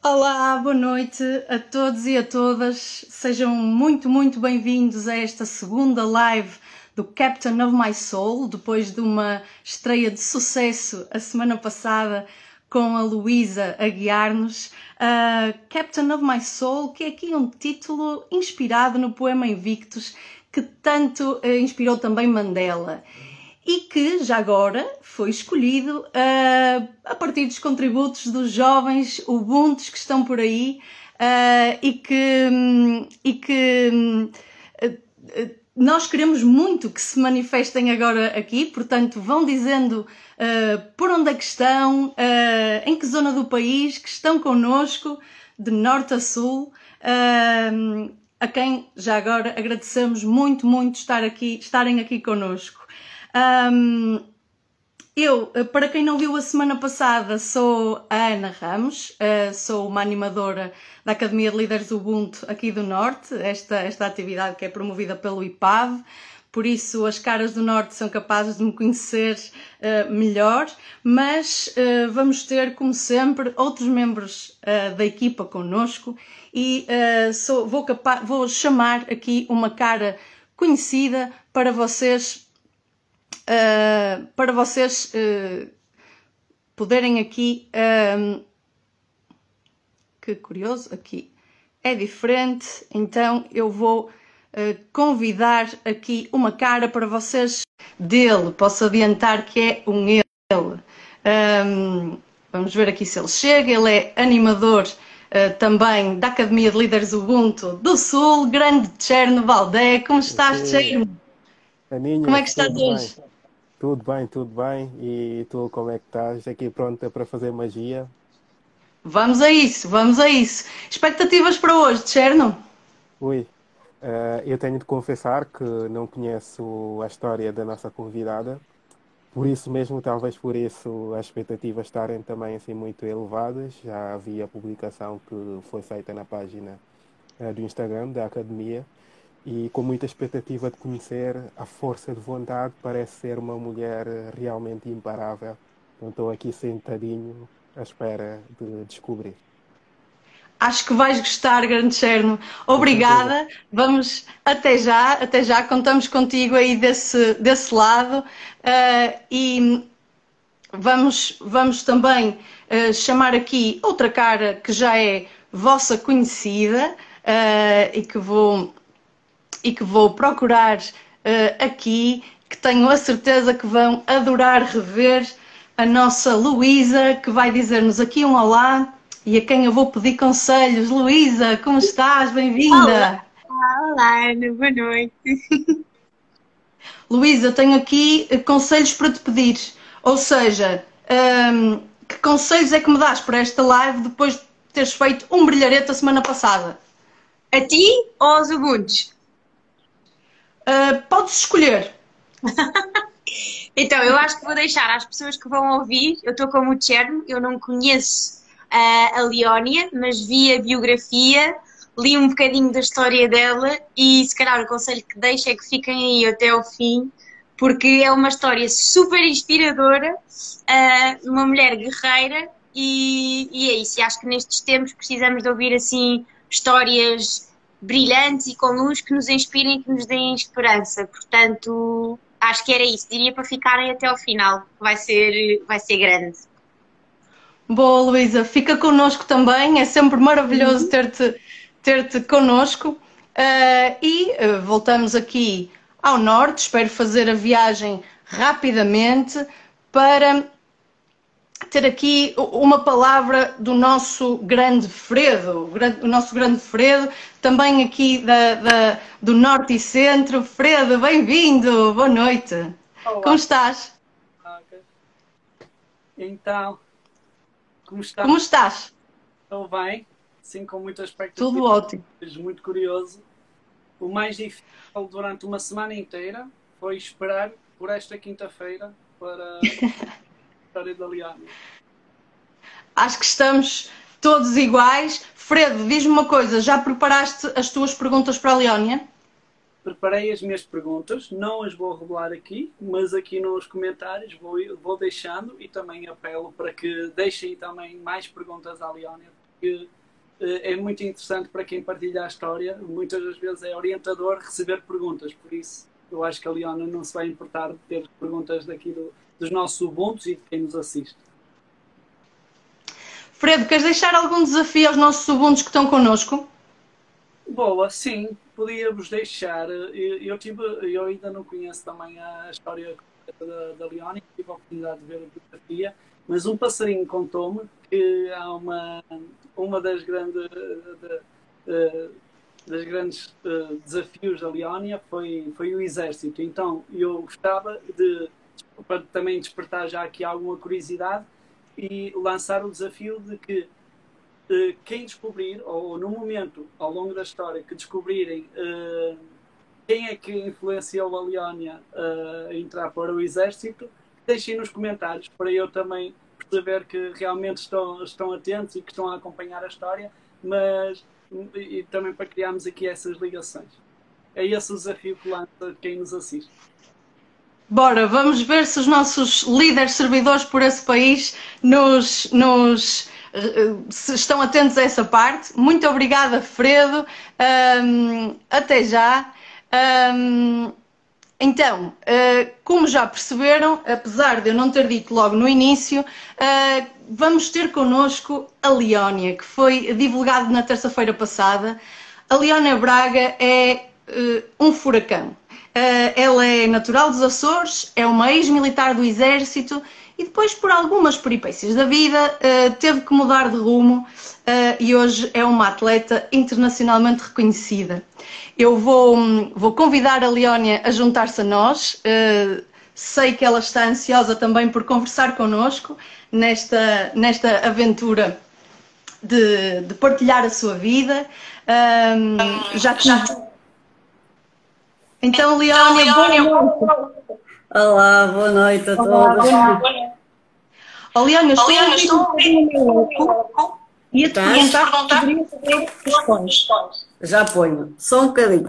Olá, boa noite a todos e a todas. Sejam muito bem-vindos a esta segunda live do Captain of My Soul, depois de uma estreia de sucesso a semana passada com a Luísa a guiar-nos. Captain of My Soul, que é aqui um título inspirado no poema Invictus, que tanto inspirou também Mandela. E que, já agora, foi escolhido a partir dos contributos dos jovens ubuntus que estão por aí nós queremos muito que se manifestem agora aqui, portanto vão dizendo por onde é que estão, em que zona do país, que estão connosco, de norte a sul, a quem já agora agradecemos muito estarem aqui connosco. Para quem não viu a semana passada, sou a Ana Ramos, sou uma animadora da Academia de Líderes Ubuntu aqui do Norte, esta atividade que é promovida pelo IPAV, por isso as caras do Norte são capazes de me conhecer melhor, mas vamos ter, como sempre, outros membros da equipa connosco e vou chamar aqui uma cara conhecida para vocês poderem aqui, que curioso, aqui é diferente, então eu vou convidar aqui uma cara para vocês dele, posso adiantar que é um ele. Vamos ver aqui se ele chega, ele é animador também da Academia de Líderes Ubuntu do Sul, grande Tcherno Valdé. Como estás, Tcherno? Aninha, Como é que estás hoje? Bem? Tudo bem. E tu, como é que estás? Aqui pronta para fazer magia? Vamos a isso. Expectativas para hoje, Tcherno? Ui, eu tenho de confessar que não conheço a história da nossa convidada, por isso mesmo, talvez por isso, as expectativas estarem também assim muito elevadas. Já vi a publicação que foi feita na página do Instagram da Academia. E com muita expectativa de conhecer a força de vontade, parece ser uma mulher realmente imparável. Então estou aqui sentadinho à espera de descobrir. Acho que vais gostar, grande Cherno. Com certeza. Obrigada. Vamos até já. Contamos contigo aí desse lado. E vamos também chamar aqui outra cara que já é vossa conhecida e que vou procurar aqui, que tenho a certeza que vão adorar rever a nossa Luísa, que vai dizer-nos aqui um olá e a quem eu vou pedir conselhos. Luísa, como estás? Bem-vinda! Olá, Ana, boa noite. Luísa, tenho aqui conselhos para te pedir. Ou seja, que conselhos é que me dás para esta live depois de teres feito um brilharete a semana passada? A ti ou aos Ubuntus? Podes escolher. Então, eu acho que vou deixar às pessoas que vão ouvir. Eu estou como o Tcherno, eu não conheço a Leónia, mas vi a biografia, li um bocadinho da história dela e se calhar o conselho que deixo é que fiquem aí até ao fim, porque é uma história super inspiradora, uma mulher guerreira e é isso. E acho que nestes tempos precisamos de ouvir assim histórias brilhantes e com luz que nos inspirem e que nos deem esperança. Portanto, acho que era isso. Diria para ficarem até ao final, que vai ser grande. Boa, Luísa. Fica connosco também. É sempre maravilhoso ter-te connosco. Voltamos aqui ao norte. Espero fazer a viagem rapidamente para ter aqui uma palavra do nosso grande Fredo, o nosso grande Fredo, também aqui do Norte e Centro. Fredo, bem-vindo, boa noite. Olá. Como estás? Então, como estás? Como estás? Estou bem, sim, com muita expectativa. Tudo ótimo. Muito curioso. O mais difícil durante uma semana inteira foi esperar por esta quinta-feira para a história da Leónia. Acho que estamos todos iguais. Fredo, diz-me uma coisa, já preparaste as tuas perguntas para a Leónia? Preparei as minhas perguntas, não as vou revelar aqui, mas aqui nos comentários vou deixando e também apelo para que deixem também mais perguntas à Leónia. que é muito interessante para quem partilha a história. Muitas das vezes é orientador receber perguntas, por isso eu acho que a Leona não se vai importar de ter perguntas daqui dos nossos Ubuntus e de quem nos assiste. Fredo, queres deixar algum desafio aos nossos Ubuntus que estão connosco? Boa, sim, podíamos deixar. Eu ainda não conheço também a história da Leona, tive a oportunidade de ver a biografia, mas um passarinho contou-me que há uma das grandes desafios da Leónia foi o exército. Então eu gostava para também despertar já aqui alguma curiosidade e lançar o desafio de que quem descobrir, ou no momento, ao longo da história, que descobrirem quem é que influenciou a Leónia a entrar para o exército, deixem nos comentários para eu também perceber que realmente estão atentos e que estão a acompanhar a história, mas e também para criarmos aqui essas ligações. É esse o desafio que lança quem nos assiste. Bora, vamos ver se os nossos líderes servidores por esse país se estão atentos a essa parte. Muito obrigada, Fredo. Até já. Então, como já perceberam, apesar de eu não ter dito logo no início, vamos ter connosco a Leónia, que foi divulgado na terça-feira passada. A Leónia Braga é um furacão. Ela é natural dos Açores, é uma ex-militar do Exército e depois, por algumas peripécias da vida, teve que mudar de rumo e hoje é uma atleta internacionalmente reconhecida. Eu vou convidar a Leónia a juntar-se a nós. Sei que ela está ansiosa também por conversar connosco nesta aventura de partilhar a sua vida. Então, Leónia, boa noite. Olá, boa noite a todos. Oh, Leónia, estou a ouvir um bocadinho e a te perguntar se poderias saber questões. Já ponho, só um bocadinho.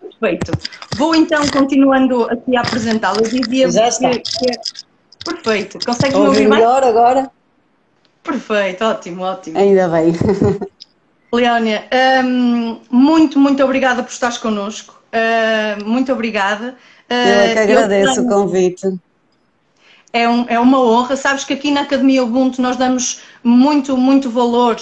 Perfeito. Vou então, continuando aqui a apresentá-la, eu dizia Já está. Perfeito. Consegues me ouvir bem? Melhor agora? Perfeito, ótimo. Ainda bem. Leónia, muito obrigada por estares connosco. Muito obrigada. Eu é que agradeço o convite. É uma honra. Sabes que aqui na Academia Ubuntu nós damos muito valor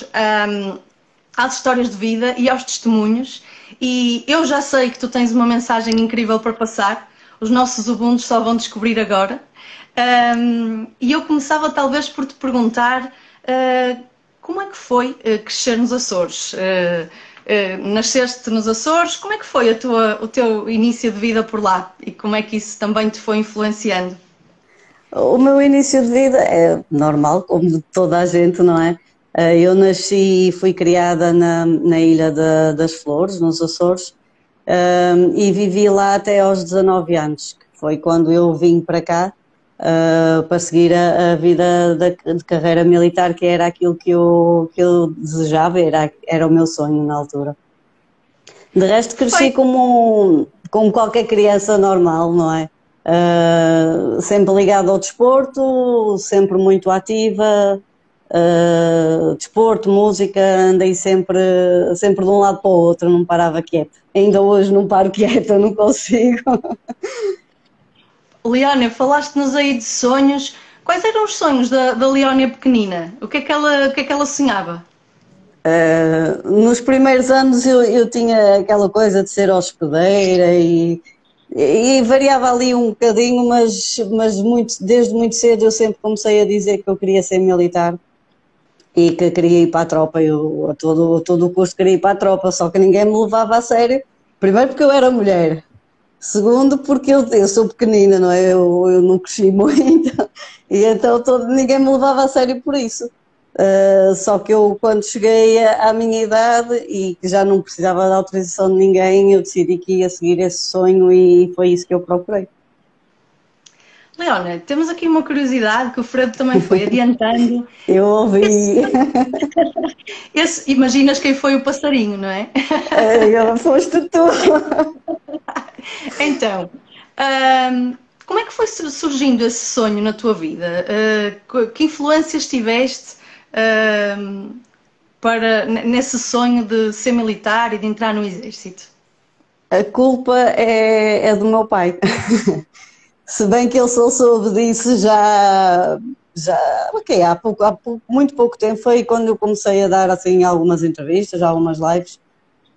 às histórias de vida e aos testemunhos. E eu já sei que tu tens uma mensagem incrível para passar. Os nossos Ubuntus só vão descobrir agora. E eu começava talvez por te perguntar como é que foi crescer nos Açores? Nasceste nos Açores, como é que foi o teu início de vida por lá? E como é que isso também te foi influenciando? O meu início de vida é normal, como de toda a gente, não é? Eu nasci e fui criada na Ilha das Flores, nos Açores, e vivi lá até aos 19 anos, que foi quando eu vim para cá para seguir a vida de carreira militar, que era aquilo que eu desejava, era o meu sonho na altura. De resto, cresci como qualquer criança normal, não é? Sempre ligada ao desporto, sempre muito ativa, desporto, música, andei sempre de um lado para o outro, não parava quieta. Ainda hoje não paro quieta, não consigo. Leónia, falaste-nos aí de sonhos. Quais eram os sonhos da Leónia pequenina? O que é que ela sonhava? Nos primeiros anos eu tinha aquela coisa de ser hospedeira e variava ali um bocadinho, mas desde muito cedo eu sempre comecei a dizer que eu queria ser militar e que queria ir para a tropa. Eu a todo o curso queria ir para a tropa, só que ninguém me levava a sério. Primeiro porque eu era mulher. Segundo, porque eu sou pequenina, não é? Eu não cresci muito e então ninguém me levava a sério por isso. Só que eu, quando cheguei à minha idade e que já não precisava da autorização de ninguém, eu decidi que ia seguir esse sonho e foi isso que eu procurei. Leónia, temos aqui uma curiosidade que o Fredo também foi adiantando. Eu ouvi. Imaginas quem foi o passarinho, não é? Foste tu. Então, como é que foi surgindo esse sonho na tua vida? Que influências tiveste? nesse sonho de ser militar e de entrar no exército? A culpa é do meu pai. Se bem que ele só soube disso ok, há muito pouco tempo, foi quando eu comecei a dar assim algumas entrevistas, algumas lives,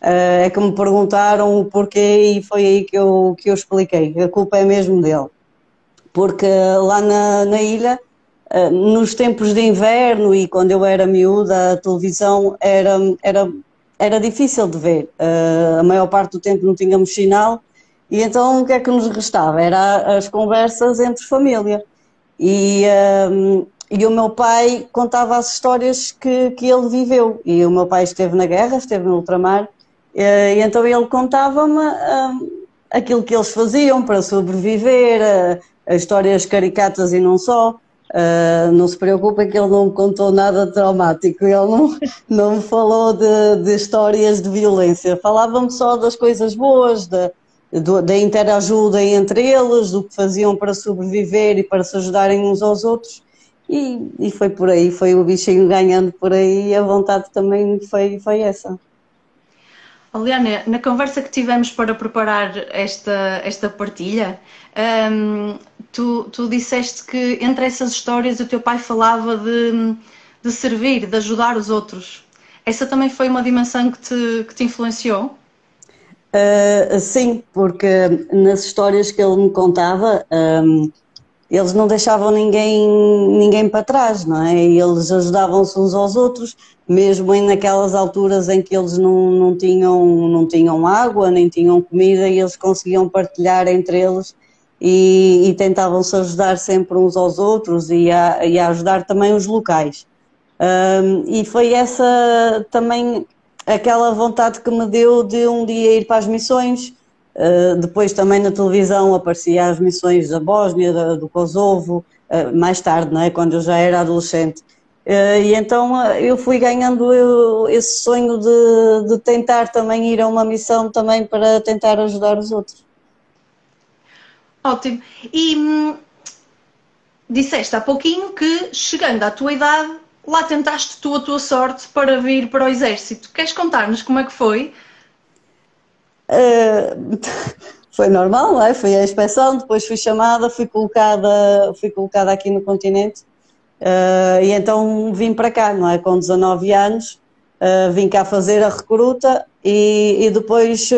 é que me perguntaram o porquê e foi aí que eu expliquei. A culpa é mesmo dele. Porque lá na ilha, nos tempos de inverno e quando eu era miúda, a televisão era difícil de ver. A maior parte do tempo não tínhamos sinal e então o que é que nos restava? Era as conversas entre família. E o meu pai contava as histórias que ele viveu. E o meu pai esteve na guerra, esteve no ultramar, e então ele contava-me aquilo que eles faziam para sobreviver, as histórias caricatas e não só. Não se preocupem que ele não me contou nada traumático, ele não me falou de histórias de violência, falava-me só das coisas boas, da interajuda entre eles, do que faziam para sobreviver e para se ajudarem uns aos outros, e foi por aí, foi o bichinho ganhando por aí, e a vontade também foi essa. Liana, na conversa que tivemos para preparar esta partilha, tu disseste que entre essas histórias o teu pai falava de servir, de ajudar os outros. Essa também foi uma dimensão que te influenciou? Sim, porque nas histórias que ele me contava, eles não deixavam ninguém para trás, não é? Eles ajudavam-se uns aos outros, mesmo naquelas alturas em que eles não tinham água, nem tinham comida, e eles conseguiam partilhar entre eles e tentavam-se ajudar sempre uns aos outros e a ajudar também os locais. E foi essa também aquela vontade que me deu de um dia ir para as missões. Depois também na televisão aparecia as missões da Bósnia, do Kosovo, mais tarde, não é? Quando eu já era adolescente. E então eu fui ganhando esse sonho de tentar também ir a uma missão também para tentar ajudar os outros. Ótimo. E disseste há pouquinho que, chegando à tua idade, lá tentaste tu a tua sorte para vir para o exército. Queres contar-nos como é que foi? Foi normal, não é? Fui à inspeção, depois fui chamada, fui colocada aqui no continente, e então vim para cá, não é? Com 19 anos, vim cá fazer a recruta e depois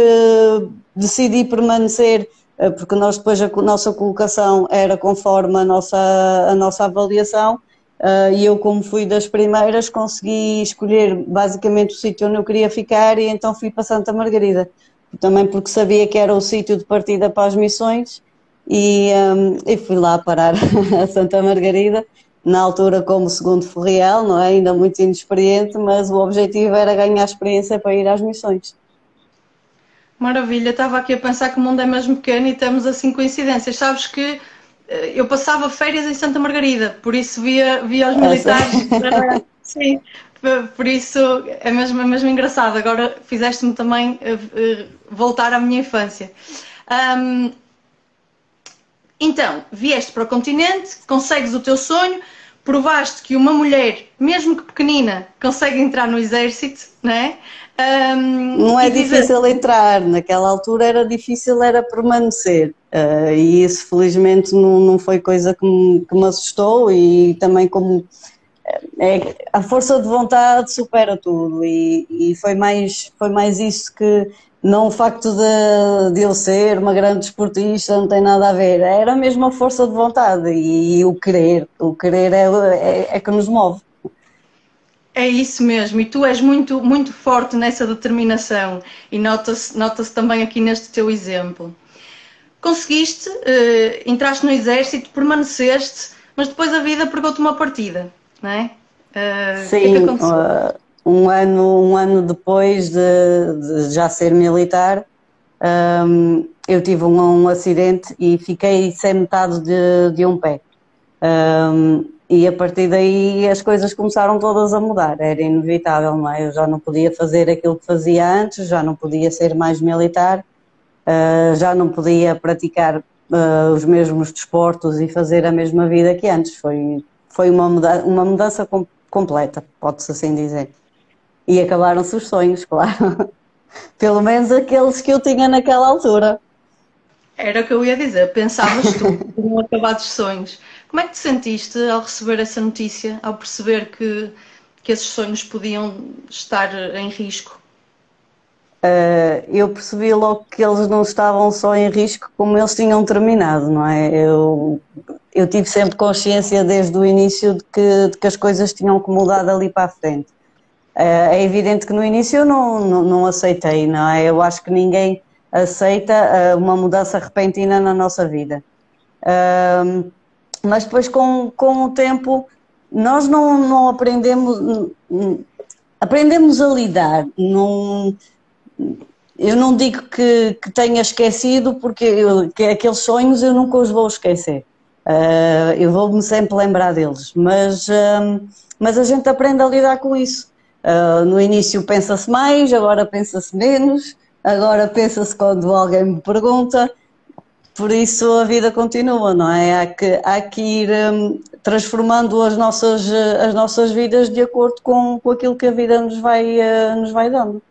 decidi permanecer, porque nós depois a nossa colocação era conforme a nossa avaliação, e eu, como fui das primeiras, consegui escolher basicamente o sítio onde eu queria ficar, e então fui para Santa Margarida. Também porque sabia que era o sítio de partida para as missões e fui lá parar a Santa Margarida, na altura como segundo ferriel, não é? Ainda muito inexperiente, mas o objetivo era ganhar experiência para ir às missões. Maravilha, estava aqui a pensar que o mundo é mesmo pequeno e temos assim coincidências. Sabes que eu passava férias em Santa Margarida, por isso via os militares. Sim. Por isso é mesmo engraçado. Agora fizeste-me também voltar à minha infância. Então, vieste para o continente, consegues o teu sonho, provaste que uma mulher, mesmo que pequenina, consegue entrar no exército, não é? Não é difícil entrar, naquela altura era difícil permanecer, e isso felizmente não foi coisa que me assustou, e também como a força de vontade supera tudo, e foi mais isso, que não o facto de eu ser uma grande desportista, não tem nada a ver, era mesmo a força de vontade e o querer é que nos move. É isso mesmo, e tu és muito, muito forte nessa determinação, e nota-se também aqui neste teu exemplo. Conseguiste, entraste no exército, permaneceste, mas depois a vida pegou-te uma partida, não é? Sim, o que é que aconteceu? Um ano depois de já ser militar, eu tive um acidente e fiquei sem metade de um pé. E a partir daí as coisas começaram todas a mudar, era inevitável, não é? Eu já não podia fazer aquilo que fazia antes, já não podia ser mais militar, já não podia praticar os mesmos desportos e fazer a mesma vida que antes. Foi uma mudança completa, pode-se assim dizer. E acabaram-se os sonhos, claro. Pelo menos aqueles que eu tinha naquela altura. Era o que eu ia dizer, pensavas tu, tinham acabado os sonhos. Como é que te sentiste ao receber essa notícia, ao perceber que esses sonhos podiam estar em risco? Eu percebi logo que eles não estavam só em risco, como eles tinham terminado, não é? Eu tive sempre consciência desde o início de que as coisas tinham que mudar dali para a frente. É evidente que no início eu não aceitei, não é? Eu acho que ninguém aceita uma mudança repentina na nossa vida. Mas depois com o tempo nós não aprendemos a lidar. Eu não digo que tenha esquecido, porque que aqueles sonhos eu nunca os vou esquecer. Eu vou-me sempre lembrar deles, mas a gente aprende a lidar com isso. No início pensa-se mais, agora pensa-se menos, agora pensa-se quando alguém me pergunta, por isso a vida continua, não é? Há que ir transformando as nossas vidas de acordo com aquilo que a vida nos vai dando.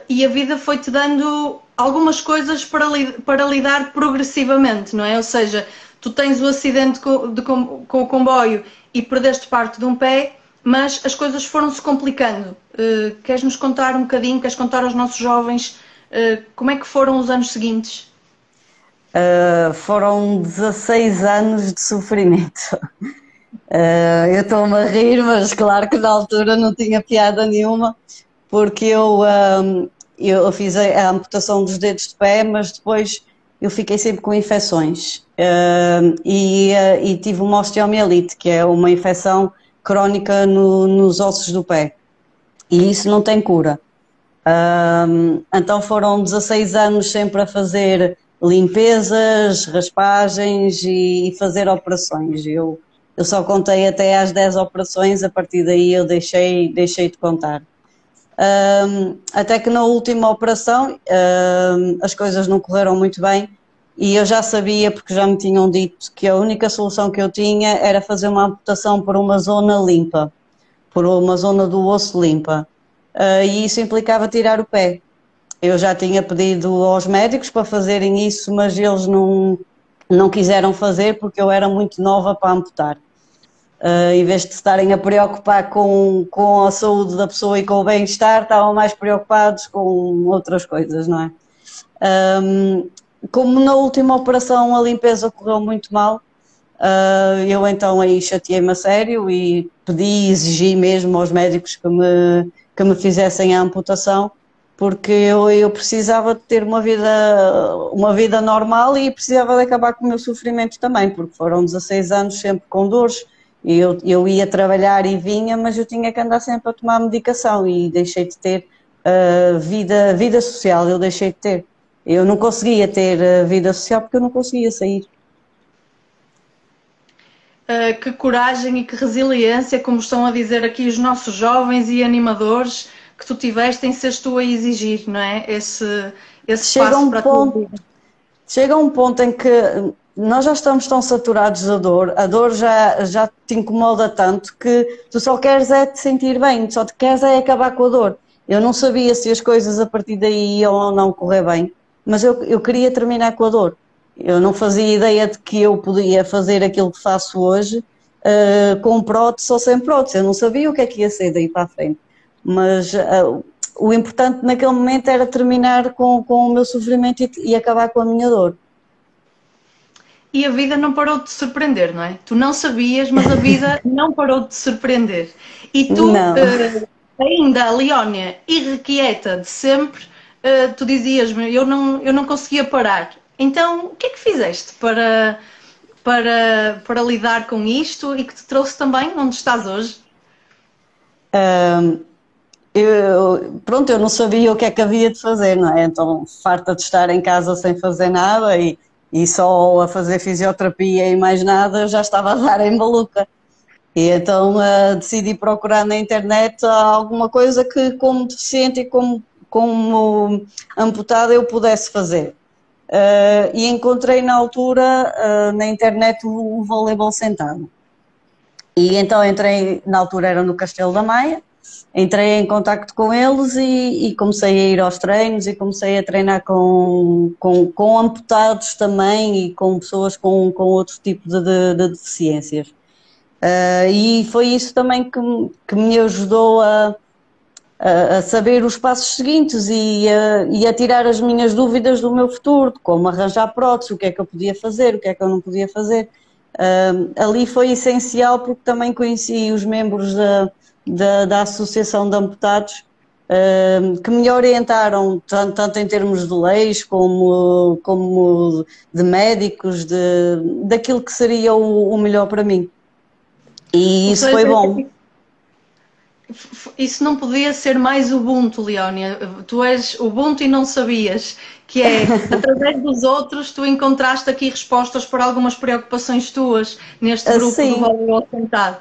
E a vida foi-te dando algumas coisas para lidar progressivamente, não é? Ou seja, tu tens o acidente com o comboio e perdeste parte de um pé, mas as coisas foram-se complicando. Queres-nos contar um bocadinho, queres contar aos nossos jovens como é que foram os anos seguintes? Foram 16 anos de sofrimento. Eu estou-me a rir, mas claro que na altura não tinha piada nenhuma, porque eu fiz a amputação dos dedos de pé, mas depois eu fiquei sempre com infecções e tive uma osteomielite, que é uma infecção crónica nos ossos do pé, e isso não tem cura. Então foram 16 anos sempre a fazer limpezas, raspagens e fazer operações. Eu só contei até às 10 operações, a partir daí eu deixei de contar. Até que na última operação as coisas não correram muito bem e eu já sabia, porque já me tinham dito, que a única solução que eu tinha era fazer uma amputação por uma zona limpa, por uma zona do osso limpa, e isso implicava tirar o pé. Eu já tinha pedido aos médicos para fazerem isso, mas eles não quiseram fazer porque eu era muito nova para amputar. Em vez de estarem a preocupar com a saúde da pessoa e com o bem-estar, estavam mais preocupados com outras coisas, não é? Como na última operação a limpeza correu muito mal, eu então aí chateei-me a sério e exigi mesmo aos médicos que me fizessem a amputação, porque eu precisava de ter uma vida normal e precisava de acabar com o meu sofrimento também, porque foram 16 anos sempre com dores. Eu ia trabalhar e vinha, mas eu tinha que andar sempre a tomar medicação e deixei de ter vida social, eu deixei de ter. Eu não conseguia ter vida social porque eu não conseguia sair. Que coragem e que resiliência, como estão a dizer aqui os nossos jovens e animadores, que tu tiveste em seres tu a exigir, não é? Esse espaço para a tua vida. Chega um ponto em que nós já estamos tão saturados da dor, a dor já te incomoda tanto que tu só queres é te sentir bem, só te queres é acabar com a dor. Eu não sabia se as coisas a partir daí iam ou não correr bem, mas eu queria terminar com a dor. Eu não fazia ideia de que eu podia fazer aquilo que faço hoje com prótese ou sem prótese. Eu não sabia o que é que ia ser daí para a frente. Mas o importante naquele momento era terminar com o meu sofrimento e acabar com a minha dor. E a vida não parou de te surpreender, não é? Tu não sabias, mas a vida não parou de te surpreender. E tu, ainda a Leónia irrequieta de sempre, tu dizias-me, eu não conseguia parar. Então, o que é que fizeste para lidar com isto e que te trouxe também onde estás hoje? Eu não sabia o que é que havia de fazer, não é? Então, farta de estar em casa sem fazer nada e só a fazer fisioterapia e mais nada, eu já estava a dar em maluca. E então decidi procurar na internet alguma coisa que, como deficiente e como amputada, eu pudesse fazer. E encontrei na altura na internet o voleibol sentado. E então entrei, na altura era no Castelo da Maia, entrei em contacto com eles e comecei a ir aos treinos e comecei a treinar com amputados também e com pessoas com outro tipo de deficiências. E foi isso também que me ajudou a saber os passos seguintes e a tirar as minhas dúvidas do meu futuro, de como arranjar prótese, o que é que eu podia fazer, o que é que eu não podia fazer. Ali foi essencial porque também conheci os membros da Associação de Amputados, que me orientaram tanto em termos de leis como de médicos, daquilo que seria o melhor para mim. E isso foi bom. Isso não podia ser mais Ubuntu, Leónia. Tu és Ubuntu e não sabias, que é, através dos outros, tu encontraste aqui respostas para algumas preocupações tuas neste grupo do voleibol sentado.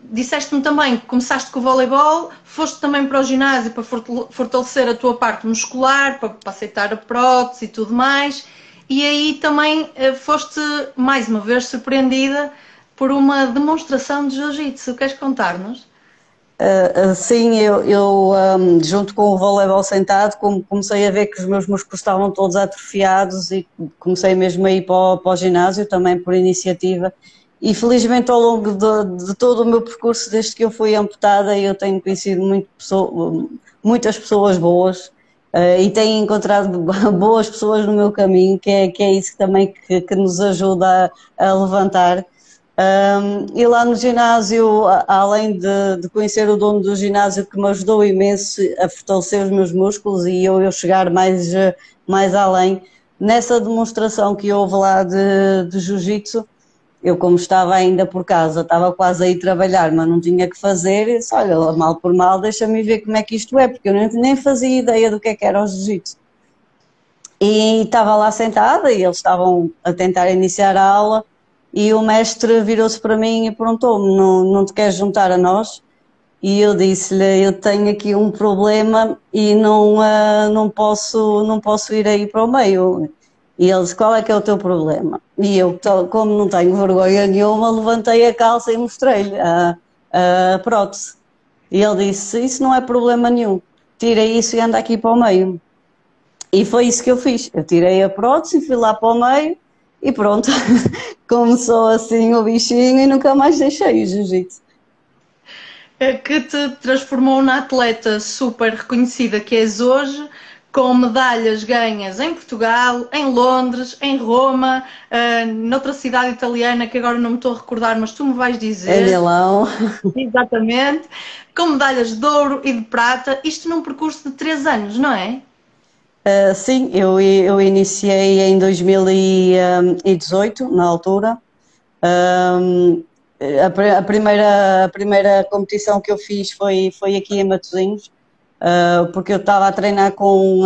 Disseste-me também que começaste com o voleibol, foste também para o ginásio para fortalecer a tua parte muscular, para aceitar a prótese e tudo mais, e aí também foste, mais uma vez, surpreendida por uma demonstração de jiu-jitsu. Queres contar-nos? Sim, eu junto com o voleibol sentado, comecei a ver que os meus músculos estavam todos atrofiados e comecei mesmo a ir para o ginásio, também por iniciativa. E felizmente ao longo de todo o meu percurso, desde que eu fui amputada, eu tenho conhecido muitas pessoas boas e tenho encontrado boas pessoas no meu caminho, que é isso também que nos ajuda a levantar. E lá no ginásio, além de conhecer o dono do ginásio, que me ajudou imenso a fortalecer os meus músculos e eu chegar mais além, nessa demonstração que houve lá de jiu-jitsu, eu, como estava ainda por casa, estava quase a ir trabalhar, mas não tinha que fazer, e disse, olha, mal por mal, deixa-me ver como é que isto é, porque eu nem fazia ideia do que era o jiu-jitsu. E estava lá sentada e eles estavam a tentar iniciar a aula e o mestre virou-se para mim e perguntou-me, não te queres juntar a nós? E eu disse-lhe, eu tenho aqui um problema e não posso ir aí para o meio. E ele disse, qual é que é o teu problema? E eu, como não tenho vergonha nenhuma, levantei a calça e mostrei-lhe a prótese. E ele disse, isso não é problema nenhum, tira isso e anda aqui para o meio. E foi isso que eu fiz, eu tirei a prótese e fui lá para o meio e pronto, começou assim o bichinho e nunca mais deixei o jiu-jitsu. Que te transformou na atleta super reconhecida que és hoje, com medalhas ganhas em Portugal, em Londres, em Roma, noutra cidade italiana que agora não me estou a recordar, mas tu me vais dizer. Em Milão. Exatamente. Com medalhas de ouro e de prata, isto num percurso de 3 anos, não é? Sim, eu iniciei em 2018, na altura. A primeira competição que eu fiz foi aqui em Matosinhos. Porque eu estava a treinar com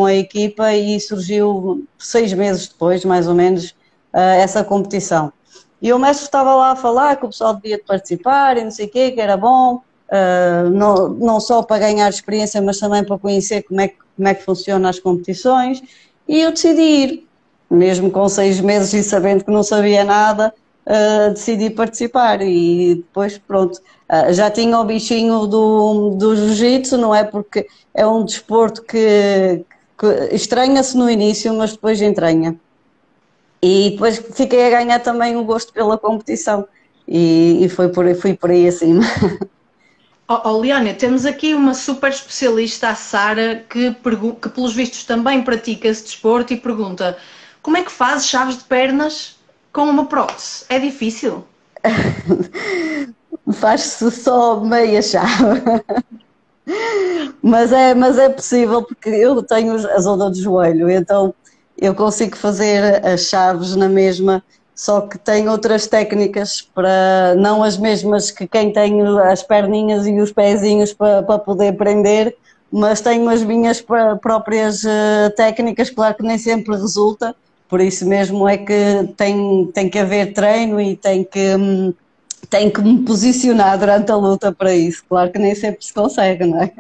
a equipa e surgiu 6 meses depois, mais ou menos, essa competição. E o mestre estava lá a falar que o pessoal devia participar e não sei o quê, que era bom, não só para ganhar experiência, mas também para conhecer como é que funcionam as competições. E eu decidi ir, mesmo com 6 meses e sabendo que não sabia nada, decidi participar e depois pronto, já tinha o bichinho do jiu-jitsu, não é? Porque é um desporto que estranha-se no início, mas depois entranha. E depois fiquei a ganhar também o gosto pela competição e fui por aí acima. Leónia, temos aqui uma super especialista, a Sara, que pelos vistos também pratica esse desporto e pergunta, como é que fazes chaves de pernas com uma prótese? É difícil? Faz-se só meia chave. Mas é possível porque eu tenho a zona do joelho, então eu consigo fazer as chaves na mesma, só que tenho outras técnicas, para não as mesmas que quem tem as perninhas e os pezinhos para poder prender, mas tenho as minhas próprias técnicas, claro que nem sempre resulta. Por isso mesmo é que tem que haver treino e tem que me posicionar durante a luta para isso. Claro que nem sempre se consegue, não é?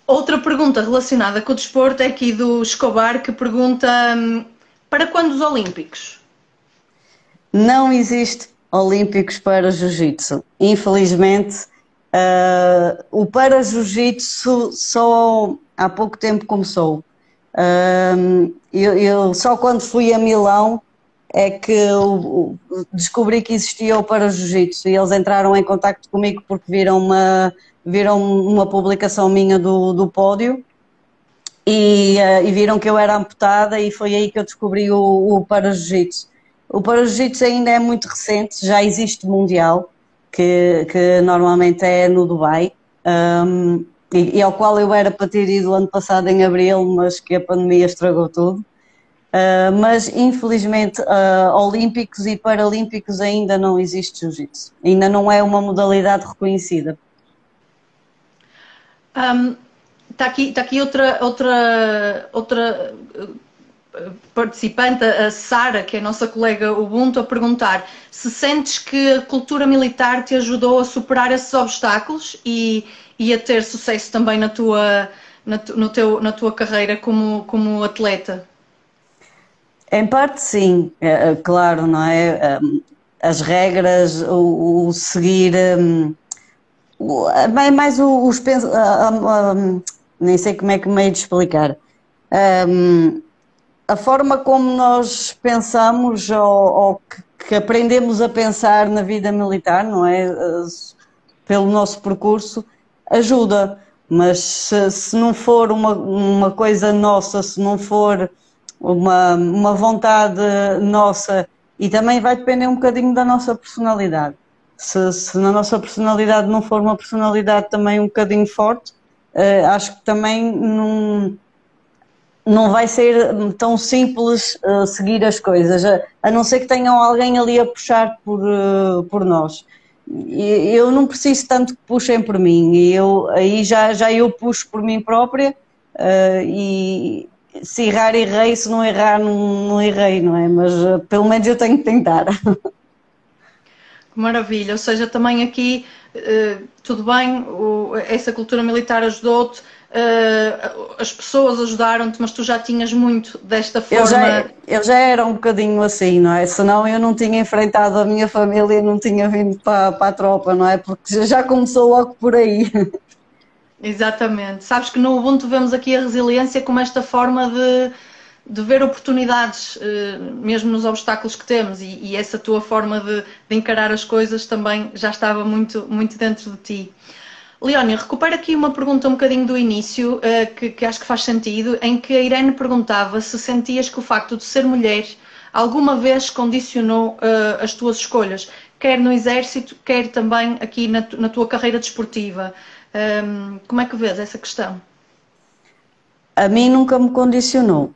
Outra pergunta relacionada com o desporto é aqui do Escobar, que pergunta, para quando os Olímpicos? Não existe olímpicos para jiu-jitsu. Infelizmente, o para jiu-jitsu só há pouco tempo começou. Eu só quando fui a Milão é que eu descobri que existia o para jiu-jitsu, e eles entraram em contacto comigo porque viram uma publicação minha do pódio e viram que eu era amputada, e foi aí que eu descobri o para jiu-jitsu. O para jiu-jitsu ainda é muito recente, já existe mundial, que normalmente é no Dubai, e ao qual eu era para ter ido ano passado em abril, mas que a pandemia estragou tudo. Mas infelizmente olímpicos e paralímpicos ainda não existe jiu-jitsu, ainda não é uma modalidade reconhecida. Está aqui outra participante, a Sara, que é a nossa colega Ubuntu, a perguntar se sentes que a cultura militar te ajudou a superar esses obstáculos e a ter sucesso também na tua carreira como atleta. Em parte sim, claro, não é? As regras, o seguir, mais os nem sei como é que meio de explicar. A forma como nós pensamos ou que aprendemos a pensar na vida militar, não é? Pelo nosso percurso, ajuda, mas se não for uma coisa nossa, se não for uma vontade nossa, e também vai depender um bocadinho da nossa personalidade. Se na nossa personalidade não for uma personalidade também um bocadinho forte, acho que também não vai ser tão simples seguir as coisas, a não ser que tenham alguém ali a puxar por nós. Eu não preciso tanto que puxem por mim, e aí já eu puxo por mim própria, e se errar, errei, se não errar, não errei, não é? Mas pelo menos eu tenho que tentar. Maravilha, ou seja, também aqui, tudo bem, essa cultura militar ajudou-te, as pessoas ajudaram-te, mas tu já tinhas muito desta forma. Eu já era um bocadinho assim, não é? Senão eu não tinha enfrentado a minha família, não tinha vindo para a tropa, não é? Porque já começou logo por aí. Exatamente. Sabes que no Ubuntu vemos aqui a resiliência como esta forma de ver oportunidades, mesmo nos obstáculos que temos, e essa tua forma de encarar as coisas também já estava muito, muito dentro de ti. Leónia, recupero aqui uma pergunta um bocadinho do início, que acho que faz sentido, em que a Irene perguntava se sentias que o facto de ser mulher alguma vez condicionou as tuas escolhas, quer no exército, quer também aqui na tua carreira desportiva. Como é que vês essa questão? A mim nunca me condicionou,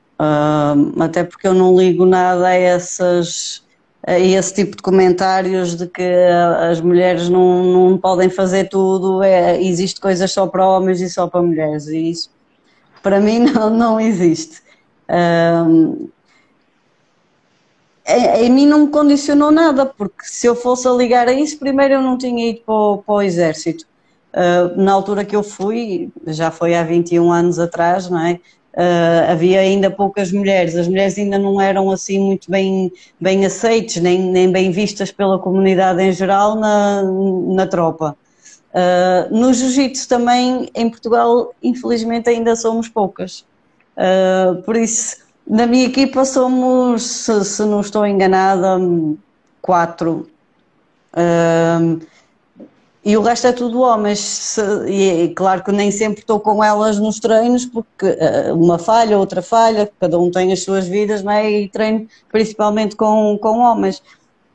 até porque eu não ligo nada a esse tipo de comentários de que as mulheres não podem fazer tudo, existe coisas só para homens e só para mulheres, e isso para mim não existe. Em mim não me condicionou nada, porque se eu fosse a ligar a isso, primeiro eu não tinha ido para o exército. Na altura que eu fui, já foi há 21 anos atrás, não é? Havia ainda poucas mulheres, as mulheres ainda não eram assim muito bem aceites, nem bem vistas pela comunidade em geral na tropa. No jiu-jitsu também, em Portugal, infelizmente ainda somos poucas. Por isso, na minha equipa somos, se não estou enganada, 4. E o resto é tudo homens, e claro que nem sempre estou com elas nos treinos, porque uma falha, outra falha, cada um tem as suas vidas, não é? E treino principalmente com homens.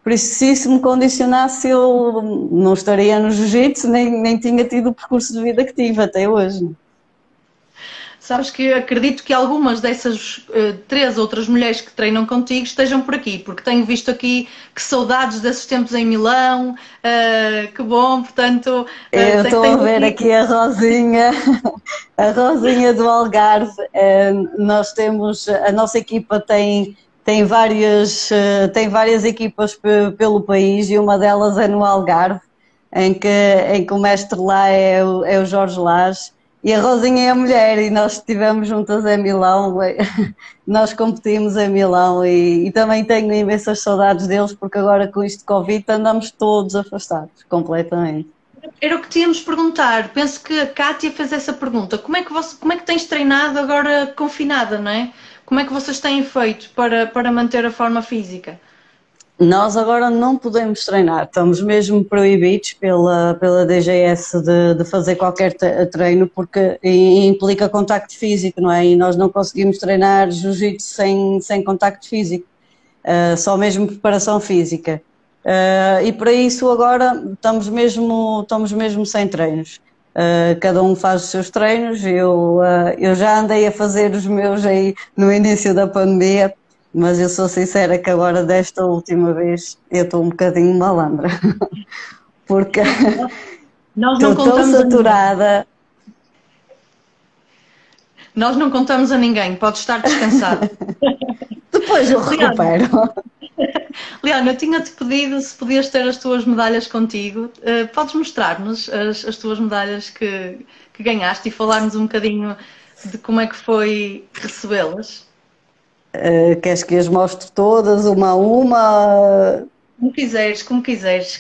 Por isso, se isso me condicionasse, eu não estaria no jiu-jitsu, nem tinha tido o percurso de vida que tive até hoje. Sabes que acredito que algumas dessas 3 outras mulheres que treinam contigo estejam por aqui, porque tenho visto aqui que saudades desses tempos em Milão, que bom, portanto... Eu estou a ver aqui a Rosinha do Algarve. Nós temos, a nossa equipa tem várias equipas pelo país, e uma delas é no Algarve, em que o mestre lá é o Jorge Lage. E a Rosinha é a mulher, e nós estivemos juntas em Milão, nós competimos em Milão e também tenho imensas saudades deles, porque agora com isto de Covid andamos todos afastados, completamente. Era o que tínhamos de perguntar. Penso que a Kátia fez essa pergunta. Como é que tens treinado agora confinada, não é? Como é que vocês têm feito para manter a forma física? Nós agora não podemos treinar, estamos mesmo proibidos pela DGS de fazer qualquer treino, porque implica contacto físico, não é? E nós não conseguimos treinar jiu-jitsu sem contacto físico, só mesmo preparação física. E para isso agora estamos mesmo sem treinos. Cada um faz os seus treinos, eu já andei a fazer os meus aí no início da pandemia, mas eu sou sincera que agora desta última vez eu estou um bocadinho malandra, porque estou tão saturada. Nós não contamos a ninguém, pode estar descansado. Depois eu recupero. Leona, eu tinha-te pedido se podias ter as tuas medalhas contigo. Podes mostrar-nos as tuas medalhas que ganhaste e falar-nos um bocadinho de como é que foi recebê-las? Queres que as mostre todas, uma a uma? Como quiseres.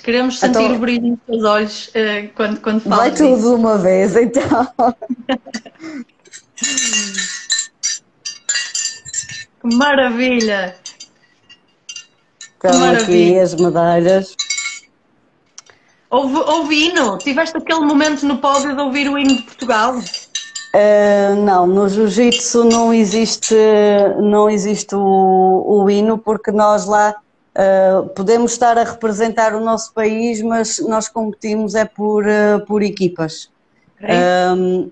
Queremos sentir então, o brilho nos teus olhos quando falas. Vai tudo de uma vez, então. Que maravilha! Estão aqui as medalhas. Houve hino? Tiveste aquele momento no pódio de ouvir o hino de Portugal? Não, no jiu-jitsu não existe o hino, porque nós lá podemos estar a representar o nosso país, mas nós competimos por equipas.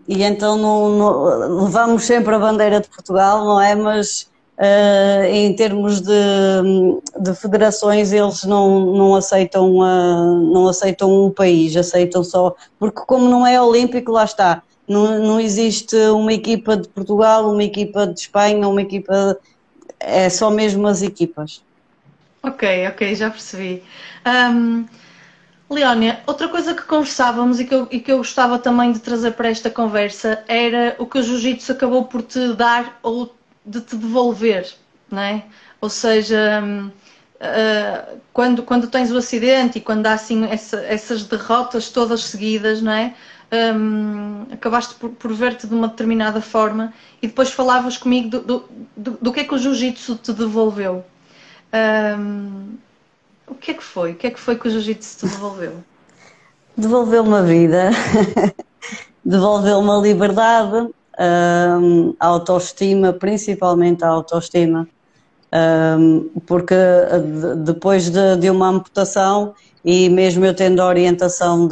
E então levamos sempre a bandeira de Portugal, não é? Mas em termos de federações eles não aceitam um país, aceitam só, porque como não é olímpico, lá está. Não existe uma equipa de Portugal, uma equipa de Espanha, uma equipa... É só mesmo as equipas. Ok, já percebi. Leónia, outra coisa que conversávamos e que eu gostava também de trazer para esta conversa era o que o jiu-jitsu acabou por te dar ou de te devolver, não é? Ou seja, quando tens o acidente e quando há assim essas derrotas todas seguidas, não é? Acabaste por ver-te de uma determinada forma e depois falavas comigo do que é que o jiu-jitsu te devolveu. O que é que foi? O que é que foi que o jiu-jitsu te devolveu? Devolveu-me a vida, devolveu-me a liberdade, a autoestima, principalmente a autoestima, porque depois de uma amputação, e mesmo eu tendo a orientação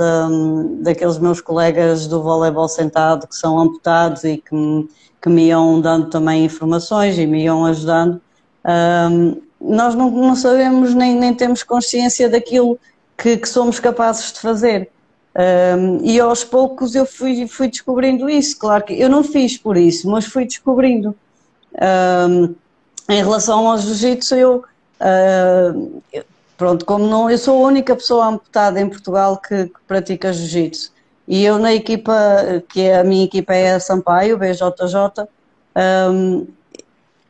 daqueles meus colegas do voleibol sentado que são amputados e que me iam dando também informações e me iam ajudando, nós não sabemos nem temos consciência daquilo que somos capazes de fazer. E aos poucos eu fui descobrindo isso. Claro que eu não fiz por isso, mas fui descobrindo. Em relação ao jiu-jitsu, pronto, eu sou a única pessoa amputada em Portugal que pratica jiu-jitsu. E eu na equipa, a minha equipa é a Sampaio, BJJ,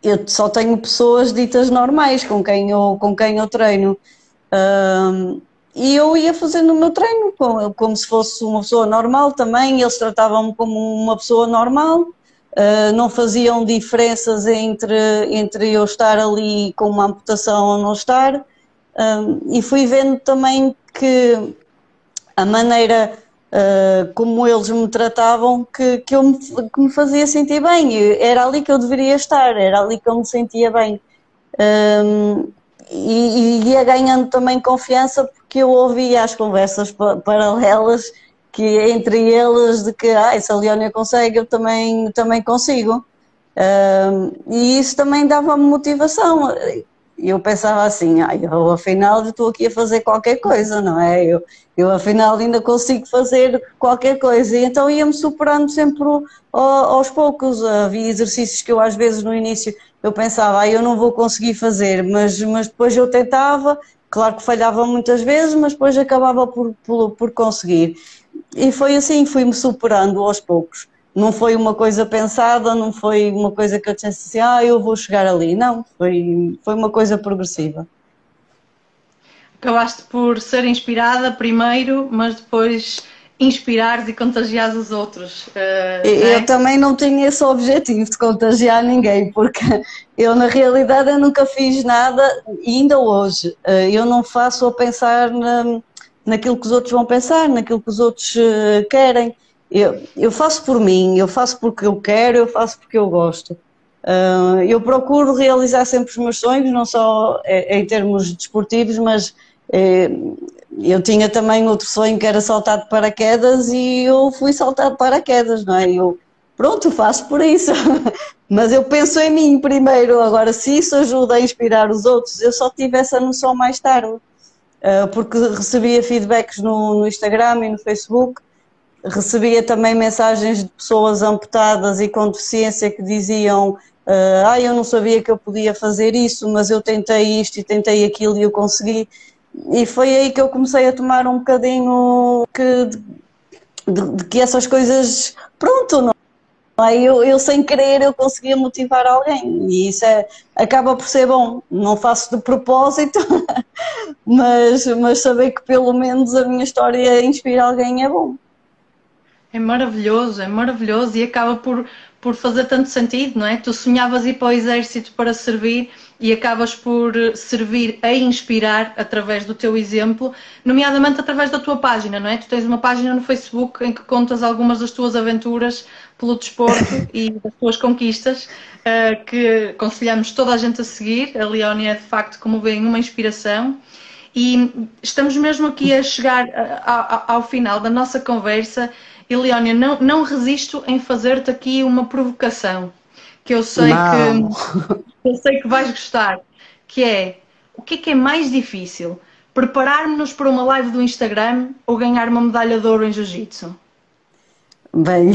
eu só tenho pessoas ditas normais com quem eu treino. E eu ia fazendo o meu treino como se fosse uma pessoa normal também, eles tratavam-me como uma pessoa normal, não faziam diferenças entre eu estar ali com uma amputação ou não estar, e fui vendo também que a maneira como eles me tratavam que me fazia sentir bem, era ali que eu deveria estar, era ali que eu me sentia bem. E ia ganhando também confiança, porque eu ouvia as conversas paralelas que entre eles de que se a Leónia consegue, eu também consigo. E isso também dava-me motivação. Eu pensava assim, eu afinal estou aqui a fazer qualquer coisa, não é? Eu afinal ainda consigo fazer qualquer coisa. E então ia-me superando sempre aos poucos. Havia exercícios que eu às vezes no início eu pensava, eu não vou conseguir fazer, mas depois eu tentava, claro que falhava muitas vezes, mas depois acabava por conseguir. E foi assim, fui-me superando aos poucos. não foi uma coisa pensada, não foi uma coisa que eu disse assim, eu vou chegar ali. Não, foi uma coisa progressiva. Acabaste por ser inspirada primeiro, mas depois inspirares e contagiares os outros. Eu também não tinha esse objetivo de contagiar ninguém, porque eu na realidade eu nunca fiz nada, e ainda hoje, eu não faço a pensar naquilo que os outros vão pensar, naquilo que os outros querem. Eu faço por mim, eu faço porque eu quero, eu faço porque eu gosto. Eu procuro realizar sempre os meus sonhos, não só em termos desportivos, mas eu tinha também outro sonho que era saltar de paraquedas e eu fui saltar de paraquedas, não é? Eu, pronto, faço por isso, mas eu penso em mim primeiro. Agora, se isso ajuda a inspirar os outros, eu só tive essa noção mais tarde, porque recebia feedbacks no Instagram e no Facebook, recebia também mensagens de pessoas amputadas e com deficiência que diziam eu não sabia que eu podia fazer isso, mas eu tentei isto e tentei aquilo e eu consegui. E foi aí que eu comecei a tomar um bocadinho de que essas coisas, pronto, não é? Eu sem querer eu conseguia motivar alguém e isso acaba por ser bom. Não faço de propósito, mas saber que pelo menos a minha história inspira alguém é bom. É maravilhoso e acaba por fazer tanto sentido, não é? Tu sonhavas ir para o exército para servir e acabas por servir a inspirar através do teu exemplo, nomeadamente através da tua página, não é? Tu tens uma página no Facebook em que contas algumas das tuas aventuras pelo desporto e das tuas conquistas, que aconselhamos toda a gente a seguir. A Leónia é de facto, como veem, uma inspiração. E estamos mesmo aqui a chegar ao final da nossa conversa. E Leónia, não resisto em fazer-te aqui uma provocação, que eu sei que vais gostar, que é, o que é mais difícil? Preparar-nos para uma live do Instagram ou ganhar uma medalha de ouro em Jiu-Jitsu? Bem,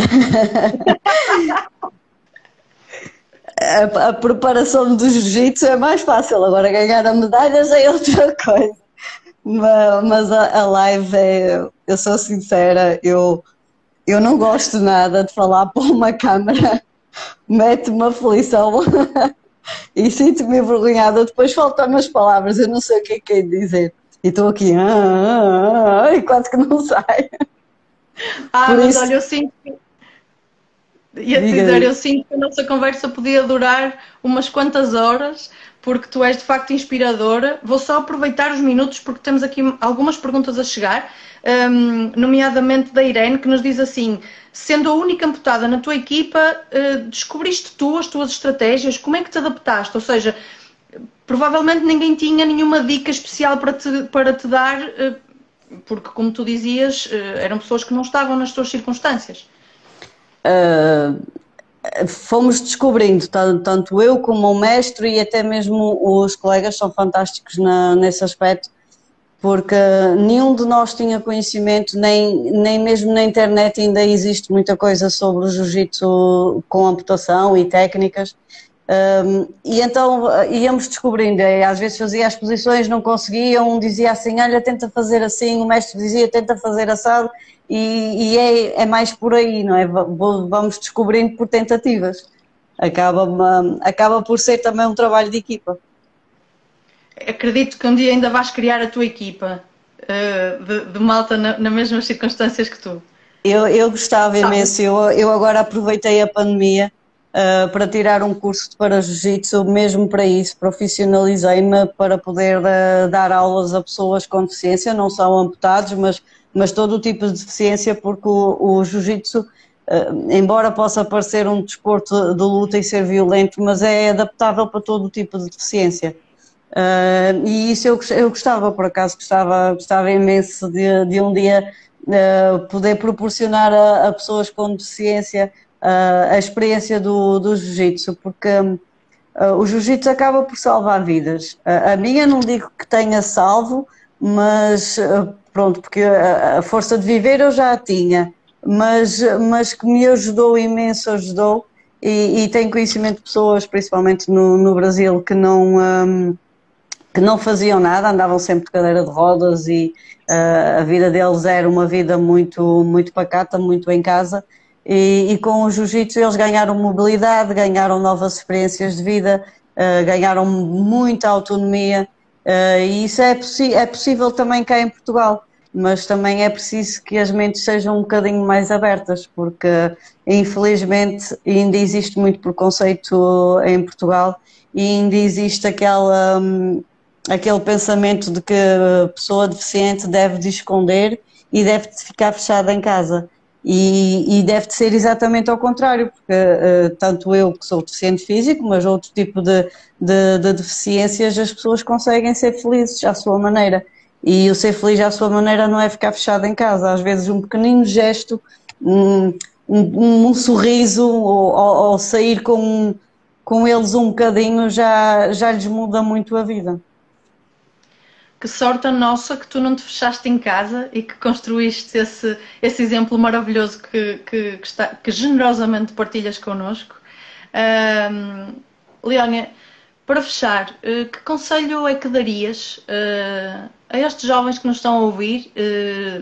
a preparação do Jiu-Jitsu é mais fácil, agora ganhar a medalha já é outra coisa. Mas a live eu sou sincera, eu não gosto nada de falar para uma câmara, mete-me aflição e sinto-me envergonhada, depois faltam-me as palavras, eu não sei o que é dizer. E estou aqui, e quase que não sai. Mas isso... olha, eu sinto que a nossa conversa podia durar umas quantas horas, porque tu és de facto inspiradora. Vou só aproveitar os minutos porque temos aqui algumas perguntas a chegar, nomeadamente da Irene, que nos diz assim: sendo a única amputada na tua equipa, descobriste tu as tuas estratégias, como é que te adaptaste? Ou seja, provavelmente ninguém tinha nenhuma dica especial para te dar, porque como tu dizias, eram pessoas que não estavam nas tuas circunstâncias. Fomos descobrindo, tanto eu como o mestre e até mesmo os colegas são fantásticos nesse aspecto, porque nenhum de nós tinha conhecimento, nem mesmo na internet ainda existe muita coisa sobre o jiu-jitsu com amputação e técnicas, e então íamos descobrindo, às vezes fazia as posições, não conseguia, um dizia assim, olha, tenta fazer assim, o mestre dizia, tenta fazer assado, e é mais por aí, não é? Vamos descobrindo por tentativas, acaba por ser também um trabalho de equipa. Acredito que um dia ainda vais criar a tua equipa de malta nas mesmas circunstâncias que tu. Eu gostava imenso, eu agora aproveitei a pandemia para tirar um curso de para jiu-jitsu, mesmo para isso, profissionalizei-me para poder dar aulas a pessoas com deficiência, não só amputados, mas todo o tipo de deficiência, porque o jiu-jitsu, embora possa parecer um desporto de luta e ser violento, mas é adaptável para todo o tipo de deficiência. E isso eu gostava, por acaso, gostava imenso de um dia poder proporcionar a pessoas com deficiência a experiência do jiu-jitsu, porque o jiu-jitsu acaba por salvar vidas. A minha não digo que tenha salvo, mas pronto, porque a força de viver eu já a tinha, mas que me ajudou imenso, e tenho conhecimento de pessoas, principalmente no Brasil, que não faziam nada, andavam sempre de cadeira de rodas e a vida deles era uma vida muito, muito pacata, muito em casa, e com o jiu-jitsu eles ganharam mobilidade, ganharam novas experiências de vida, ganharam muita autonomia, e isso é possível também cá em Portugal, mas também é preciso que as mentes sejam um bocadinho mais abertas, porque infelizmente ainda existe muito preconceito em Portugal e ainda existe aquele pensamento de que a pessoa deficiente deve de esconder e deve de ficar fechada em casa. E deve de ser exatamente ao contrário, porque tanto eu que sou deficiente físico, mas outro tipo de deficiências, as pessoas conseguem ser felizes à sua maneira. E o ser feliz à sua maneira não é ficar fechado em casa. Às vezes um pequenino gesto, um sorriso ou sair com eles um bocadinho já lhes muda muito a vida. Que sorte a nossa que tu não te fechaste em casa e que construíste esse exemplo maravilhoso que generosamente partilhas connosco. Leónia, para fechar, que conselho é que darias a estes jovens que nos estão a ouvir,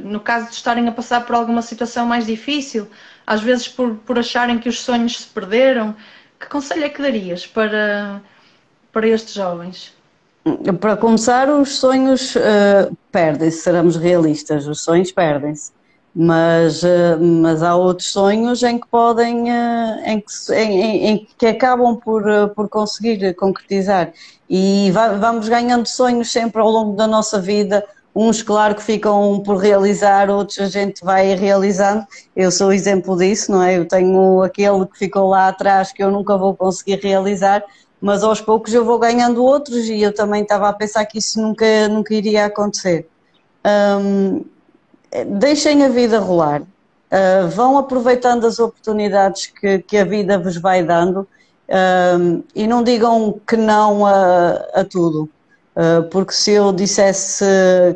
no caso de estarem a passar por alguma situação mais difícil, às vezes por acharem que os sonhos se perderam? Que conselho é que darias para estes jovens? Para começar, os sonhos perdem-se, seremos realistas, os sonhos perdem-se, mas há outros sonhos em que podem, em que acabam por conseguir concretizar, e vamos ganhando sonhos sempre ao longo da nossa vida, uns claro que ficam por realizar, outros a gente vai realizando. Eu sou exemplo disso, não é? Eu tenho aquele que ficou lá atrás que eu nunca vou conseguir realizar, mas aos poucos eu vou ganhando outros, e eu também estava a pensar que isso nunca iria acontecer. Deixem a vida rolar, vão aproveitando as oportunidades que a vida vos vai dando, e não digam que não a tudo, porque se eu dissesse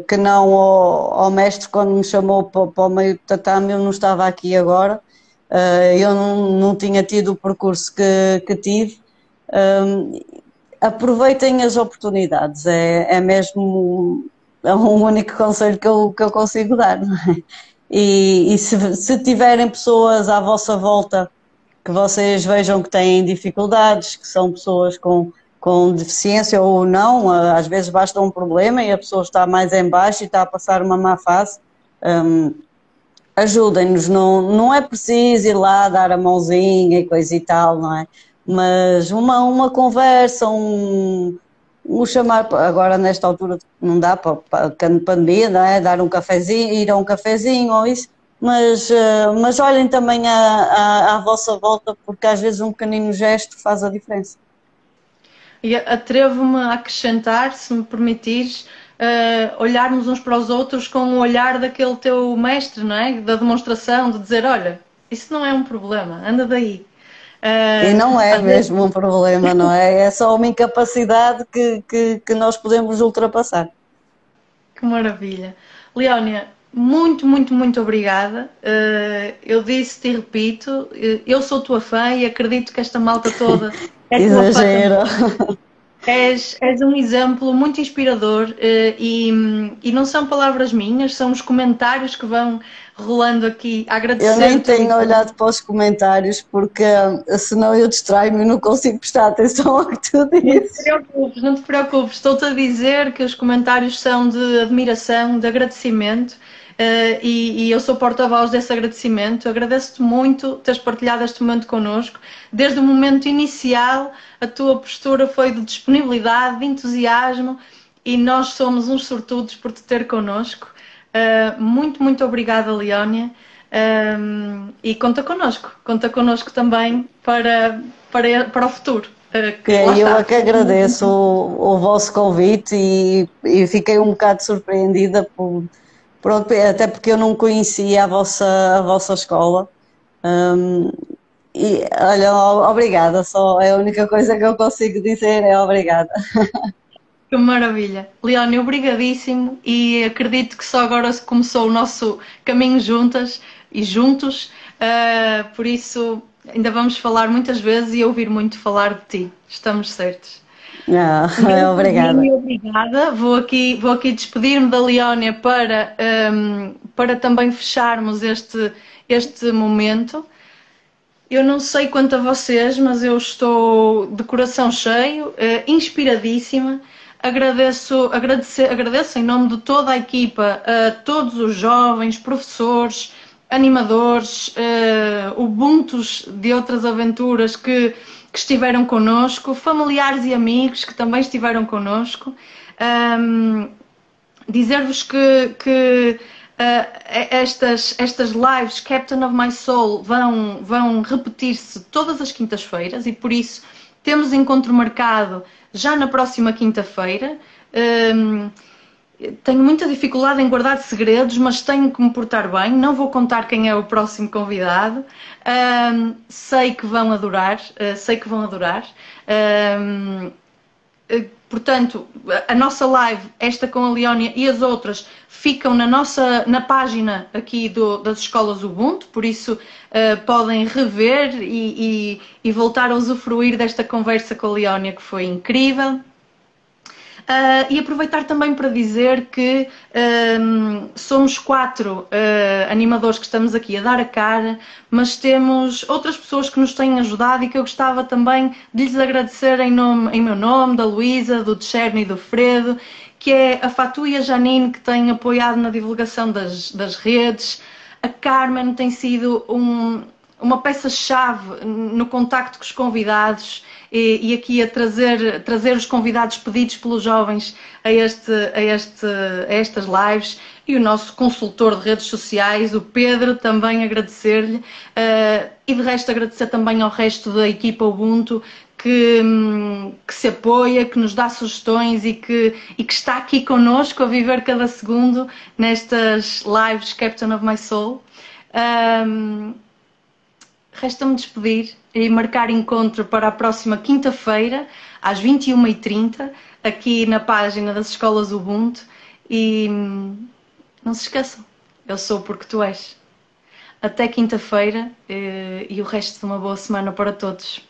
que não ao mestre quando me chamou para o meio do tatame, eu não estava aqui agora, eu não tinha tido o percurso que tive. Aproveitem as oportunidades, é mesmo um único conselho que eu consigo dar, não é? E se tiverem pessoas à vossa volta que vocês vejam que têm dificuldades, que são pessoas com deficiência ou não, às vezes basta um problema e a pessoa está mais em baixo e está a passar uma má fase, ajudem-nos, não é preciso ir lá dar a mãozinha e coisa e tal, não é? Mas uma conversa, chamar, agora nesta altura não dá para pandemia, não é? Dar um cafezinho, ir a um cafezinho ou isso, mas olhem também à vossa volta, porque às vezes um pequenino gesto faz a diferença. E atrevo-me a acrescentar, se me permitires, olharmos uns para os outros com o olhar daquele teu mestre, não é? Da demonstração, de dizer, olha, isso não é um problema, anda daí. E não é mesmo um problema, não é? É só uma incapacidade que nós podemos ultrapassar. Que maravilha. Leónia, muito, muito, muito obrigada. Eu disse-te e repito, eu sou tua fã e acredito que esta malta toda é tua fã. Exagero. És um exemplo muito inspirador, e não são palavras minhas, são os comentários que vão rolando aqui a agradecer. Eu nem tenho olhado para os comentários, porque senão eu distraio-me e não consigo prestar atenção ao que tu dizes. Não te preocupes, estou-te a dizer que os comentários são de admiração, de agradecimento, e eu sou porta-voz desse agradecimento. Agradeço-te muito teres partilhado este momento connosco. Desde o momento inicial, a tua postura foi de disponibilidade, de entusiasmo, e nós somos uns sortudos por te ter connosco. Muito, muito obrigada, Leónia, e conta connosco também para o futuro. Eu é que agradeço o vosso convite e fiquei um bocado surpreendida pronto, até porque eu não conhecia a vossa escola. E olha, obrigada, só é a única coisa que eu consigo dizer é obrigada. Que maravilha. Leónia, obrigadíssimo, e acredito que só agora começou o nosso caminho juntas e juntos, por isso ainda vamos falar muitas vezes e ouvir muito falar de ti, estamos certos. Obrigada. Obrigada. Vou aqui despedir-me da Leónia para também fecharmos este momento. Eu não sei quanto a vocês, mas eu estou de coração cheio, inspiradíssima. Agradeço em nome de toda a equipa a todos os jovens, professores, animadores, ubuntus de outras aventuras que estiveram connosco, familiares e amigos que também estiveram connosco. Dizer-vos que estas lives Captain of My Soul vão repetir-se todas as quintas-feiras e por isso temos encontro marcado já na próxima quinta-feira. Tenho muita dificuldade em guardar segredos, mas tenho que me portar bem. Não vou contar quem é o próximo convidado. Sei que vão adorar, Portanto, a nossa live, esta com a Leónia e as outras, ficam na página aqui das escolas Ubuntu, por isso podem rever e voltar a usufruir desta conversa com a Leónia, que foi incrível. E aproveitar também para dizer que somos 4 animadores que estamos aqui a dar a cara, mas temos outras pessoas que nos têm ajudado e que eu gostava também de lhes agradecer em meu nome, da Luísa, do Tcherno e do Fredo, que é a Fatu e a Janine, que têm apoiado na divulgação das redes. A Carmen tem sido uma peça-chave no contacto com os convidados e aqui a trazer os convidados pedidos pelos jovens a estas lives, e o nosso consultor de redes sociais, o Pedro, também agradecer-lhe, e de resto agradecer também ao resto da equipa Ubuntu que se apoia, que nos dá sugestões e que está aqui connosco a viver cada segundo nestas lives Captain of My Soul. Resta-me despedir e marcar encontro para a próxima quinta-feira, às 21h30, aqui na página das escolas Ubuntu. E não se esqueçam, eu sou porque tu és. Até quinta-feira e o resto de uma boa semana para todos.